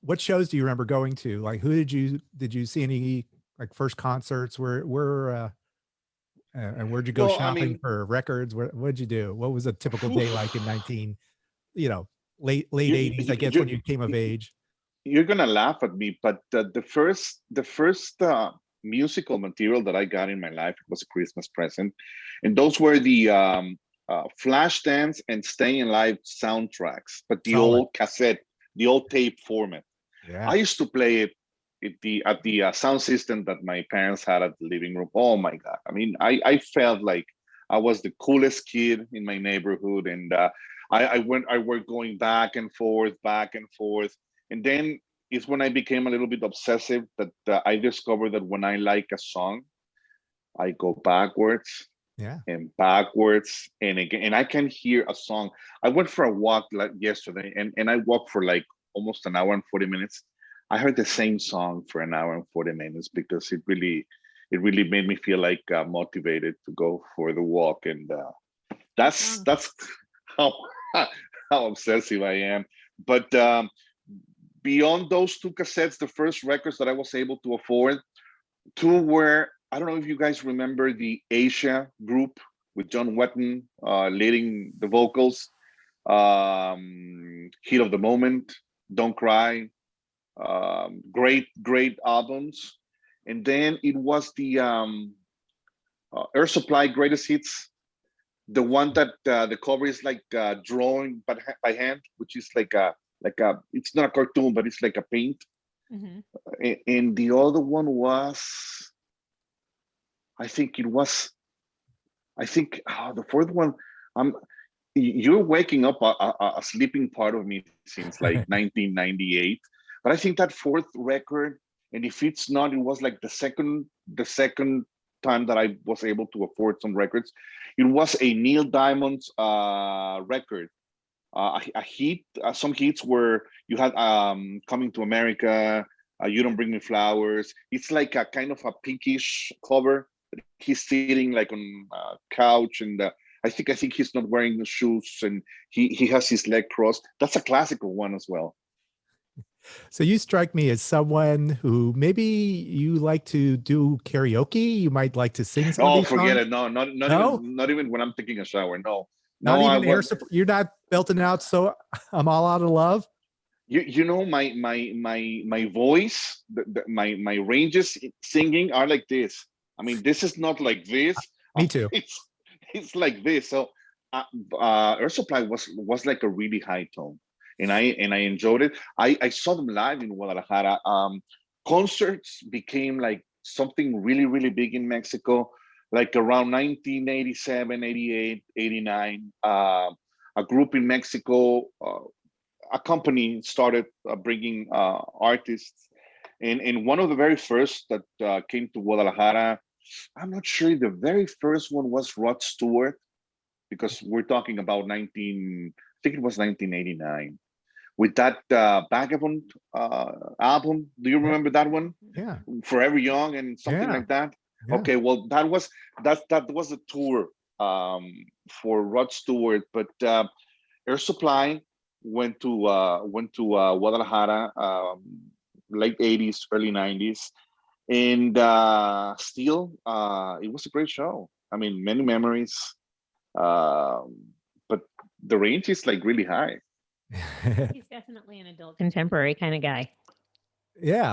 what shows do you remember going to? Like, who did you see any like first concerts? And where'd you go Well, I shopping mean, for records? What'd you do? What was a typical day like in oof, 19, you know, late you, 80s, I guess, when you came of age? you're gonna laugh at me, but the first musical material that I got in my life was a Christmas present, and those were the Flashdance and Staying Alive soundtracks, but the Solid. old cassette, the old tape format. I Yeah. used to play it at the sound system that my parents had at the living room. Oh my God! I mean, I felt like I was the coolest kid in my neighborhood, and I were going back and forth, and then it's when I became a little bit obsessive that I discovered that when I like a song, I go backwards Yeah. and backwards and again, and I can hear a song. I went for a walk like yesterday, and I walked for like almost an hour and 40 minutes. I heard the same song for an hour and 40 minutes because it really made me feel like motivated to go for the walk, and that's Oh, that's how how obsessive I am. But beyond those two cassettes, the first records that I was able to afford, two were, I don't know if you guys remember the Asia group with John Wetton leading the vocals. Heat of the Moment, Don't Cry, great albums. And then it was the Air Supply Greatest Hits, the one that the cover is like drawing by hand, which is like a it's not a cartoon, but it's like a paint. hmm. And the other one was, I think it was, I think the fourth one. I'm you're waking up a sleeping part of me since like 1998, but I think that fourth record, and if it's not, it was like the second time that I was able to afford some records. It was a Neil Diamond's record. A hit, some hits where you had Coming to America, You Don't Bring Me Flowers. It's like a kind of a pinkish cover. He's sitting like on a couch, and I think he's not wearing the shoes, and he has his leg crossed. That's a classical one as well. So you strike me as someone who maybe you like to do karaoke. You might like to sing some of Oh, these forget songs. it. No, not No, even when I'm taking a shower. No, not no. I even air was. support. You're not belting out. So I'm all out of love. You know my voice, my ranges singing are like this. I mean, this is not like this. Me too. It's like this. So uh, Air Supply was like a really high tone, and I enjoyed it. I saw them live in Guadalajara. Concerts became like something really big in Mexico, like around 1987, 88, 89. A group in Mexico, a company started bringing artists, and one of the very first that came to Guadalajara, I'm not sure the very first one was Rod Stewart, because we're talking about 19, I think it was 1989, with that Vagabond album. Do you Yeah. remember that one? Yeah. Forever Young and something Yeah. like that. Yeah. Okay, well that was a tour for Rod Stewart, but Air Supply went to Guadalajara, late 80s, early 90s, and still it was a great show. I mean, many memories, um, but the range is like really high. He's definitely an adult contemporary kind of guy. Yeah.